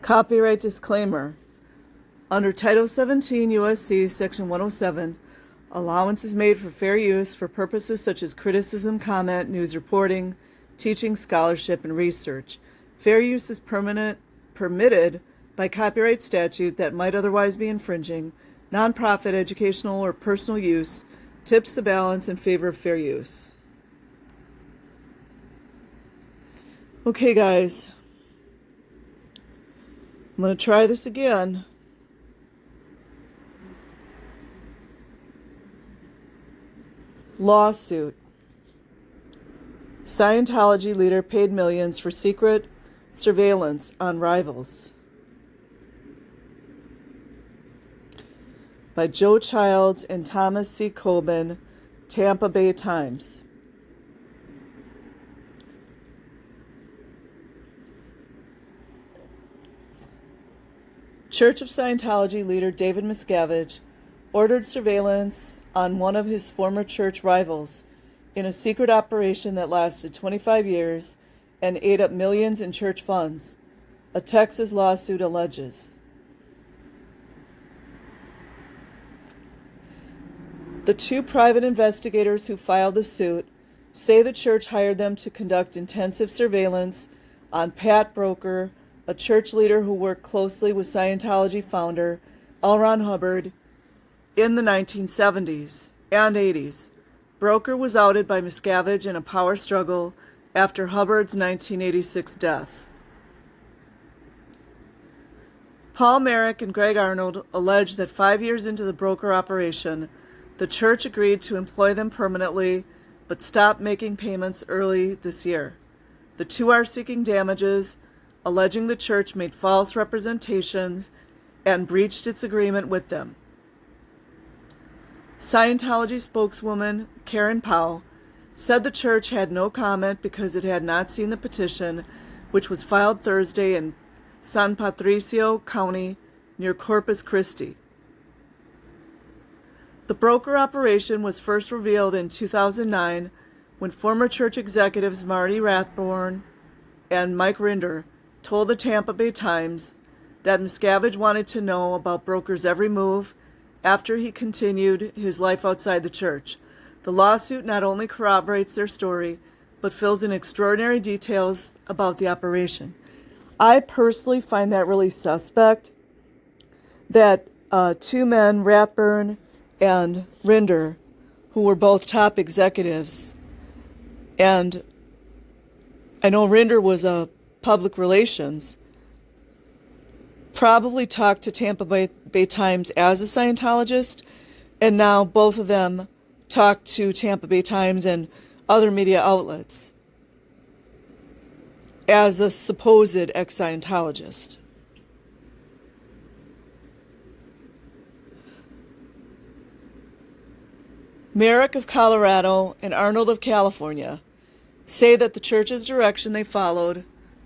Copyright disclaimer. Under Title 17 U.S.C. Section 107, allowance is made for fair use for purposes such as criticism, comment, news reporting, teaching, scholarship, and research. Fair use is permitted by copyright statute that might otherwise be infringing. Nonprofit, educational, or personal use tips the balance in favor of fair use. Okay, guys. I'm going to try this again. Lawsuit. Scientology leader paid millions for secret surveillance on rivals. By Joe Childs and Thomas C. Coben, Tampa Bay Times. Church of Scientology leader David Miscavige ordered surveillance on one of his former church rivals in a secret operation that lasted 25 years and ate up millions in church funds, a Texas lawsuit alleges. The two private investigators who filed the suit say the church hired them to conduct intensive surveillance on Pat Broker, a church leader who worked closely with Scientology founder L. Ron Hubbard in the 1970s and 80s. Broker was outed by Miscavige in a power struggle after Hubbard's 1986 death. Paul Merrick and Greg Arnold allege that 5 years into the Broker operation, the church agreed to employ them permanently, but stopped making payments early this year. The two are seeking damages, alleging the church made false representations and breached its agreement with them. Scientology spokeswoman Karen Powell said the church had no comment because it had not seen the petition, which was filed Thursday in San Patricio County near Corpus Christi. The Broker operation was first revealed in 2009 when former church executives Marty Rathborn and Mike Rinder told the Tampa Bay Times that Miscavige wanted to know about Broker's every move after he continued his life outside the church. The lawsuit not only corroborates their story, but fills in extraordinary details about the operation. I personally find that really suspect that two men, Rathburn and Rinder, who were both top executives, and I know Rinder was a public relations, probably talked to Tampa Bay Times as a Scientologist, and now both of them talk to Tampa Bay Times and other media outlets as a supposed ex-Scientologist. Merrick of Colorado and Arnold of California say that the church's direction they followed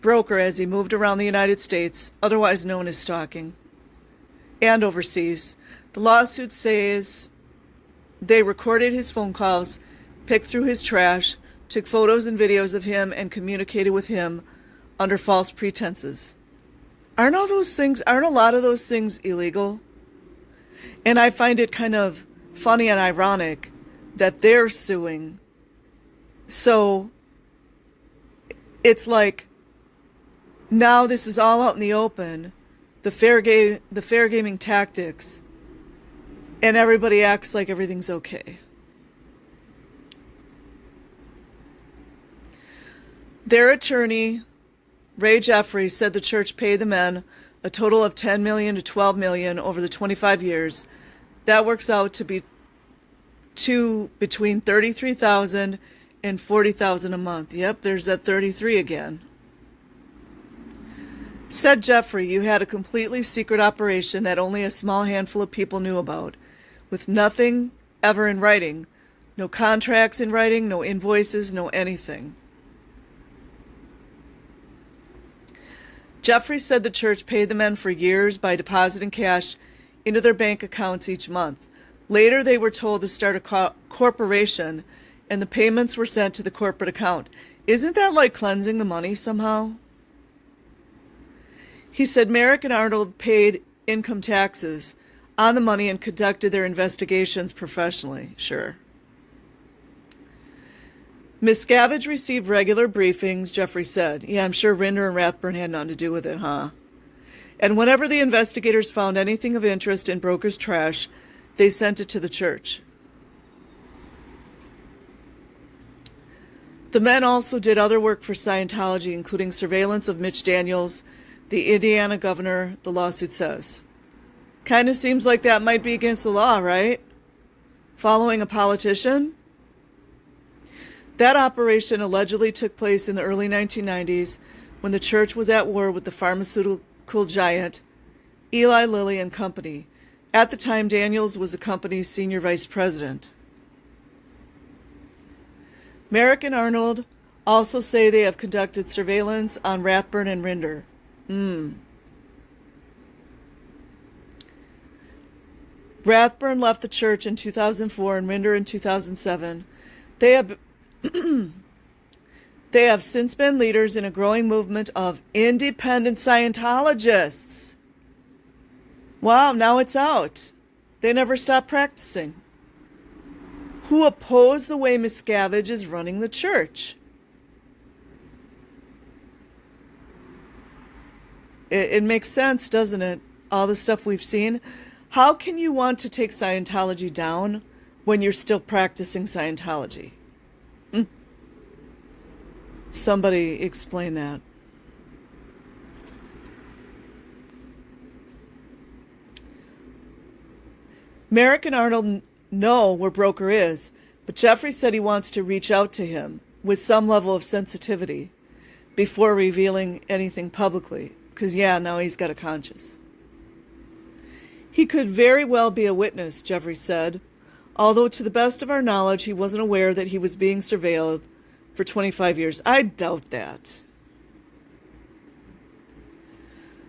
Broker as he moved around the United States, otherwise known as stalking, and overseas. The lawsuit says they recorded his phone calls, picked through his trash, took photos and videos of him, and communicated with him under false pretenses. Aren't a lot of those things illegal? And I find it kind of funny and ironic that they're suing. So it's like, now this is all out in the open, the fair gaming tactics, and everybody acts like everything's okay. Their attorney, Ray Jeffrey, said the church paid the men a total of $10 million to $12 million over the 25 years. That works out to be between $33,000 and $40,000 a month. Yep, there's that 33 again. Said Jeffrey, you had a completely secret operation that only a small handful of people knew about, with nothing ever in writing, no contracts in writing, no invoices, no anything. Jeffrey said the church paid the men for years by depositing cash into their bank accounts each month. Later, they were told to start a corporation, and the payments were sent to the corporate account. Isn't that like cleansing the money somehow? He said Merrick and Arnold paid income taxes on the money and conducted their investigations professionally. Sure. Miscavige received regular briefings, Jeffrey said. Yeah, I'm sure Rinder and Rathburn had nothing to do with it, huh? And whenever the investigators found anything of interest in Broker's trash, they sent it to the church. The men also did other work for Scientology, including surveillance of Mitch Daniels, the Indiana governor, the lawsuit says. Kind of seems like that might be against the law, right? Following a politician? That operation allegedly took place in the early 1990s when the church was at war with the pharmaceutical giant Eli Lilly and Company. At the time, Daniels was the company's senior vice president. Merrick and Arnold also say they have conducted surveillance on Rathburn and Rinder. Rathburn left the church in 2004 and Rinder in 2007. They have since been leaders in a growing movement of independent Scientologists. Wow, now it's out. They never stopped practicing. Who oppose the way Miscavige is running the church. It makes sense, doesn't it? All the stuff we've seen. How can you want to take Scientology down when you're still practicing Scientology? Somebody explain that. Merrick and Arnold know where Broker is, but Jeffrey said he wants to reach out to him with some level of sensitivity before revealing anything publicly, because now he's got a conscience. He could very well be a witness, Jeffrey said, although to the best of our knowledge he wasn't aware that he was being surveilled for 25 years. I doubt that.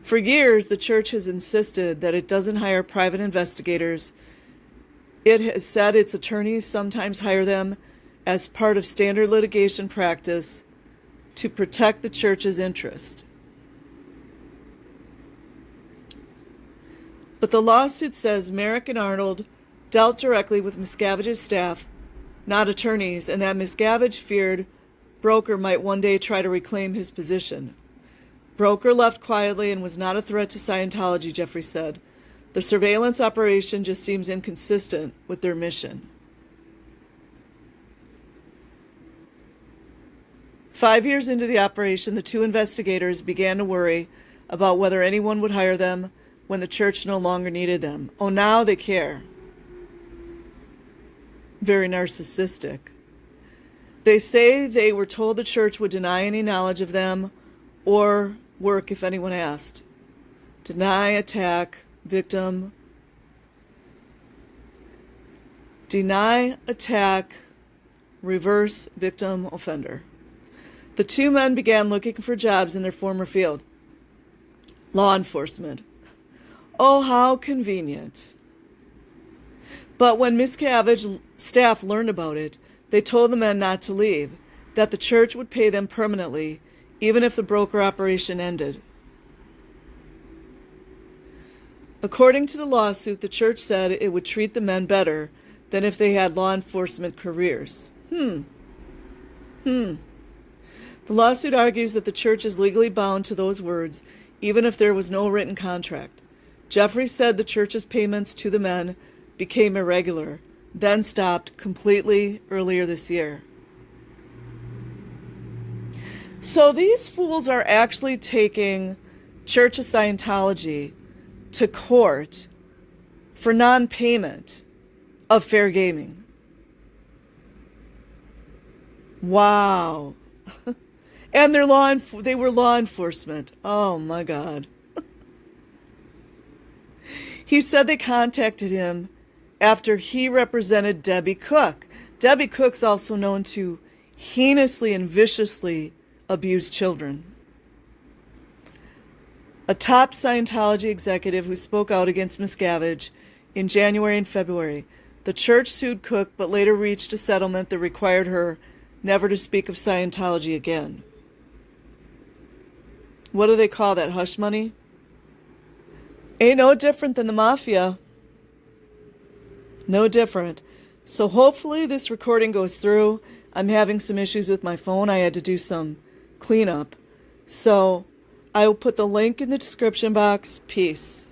For years, the church has insisted that it doesn't hire private investigators. It has said its attorneys sometimes hire them as part of standard litigation practice to protect the church's interest. But the lawsuit says Merrick and Arnold dealt directly with Miscavige's staff, not attorneys, and that Miscavige feared Broker might one day try to reclaim his position. Broker left quietly and was not a threat to Scientology, Jeffrey said. The surveillance operation just seems inconsistent with their mission. 5 years into the operation, the two investigators began to worry about whether anyone would hire them when the church no longer needed them. Oh, now they care. Very narcissistic. They say they were told the church would deny any knowledge of them or work if anyone asked. Deny, attack, victim. Deny, attack, reverse, victim, offender. The two men began looking for jobs in their former field. Law enforcement. Oh, how convenient. But when Miscavige's staff learned about it, they told the men not to leave, that the church would pay them permanently, even if the Broker operation ended. According to the lawsuit, the church said it would treat the men better than if they had law enforcement careers. The lawsuit argues that the church is legally bound to those words, even if there was no written contract. Jeffrey said the church's payments to the men became irregular, then stopped completely earlier this year. So these fools are actually taking Church of Scientology to court for non-payment of fair gaming. Wow. And they were law enforcement. Oh my God. He said they contacted him after he represented Debbie Cook. Debbie Cook's also known to heinously and viciously abuse children. A top Scientology executive who spoke out against Miscavige in January and February. The church sued Cook, but later reached a settlement that required her never to speak of Scientology again. What do they call that? Hush money? Ain't no different than the mafia. No different. So hopefully this recording goes through. I'm having some issues with my phone. I had to do some cleanup. So I will put the link in the description box. Peace.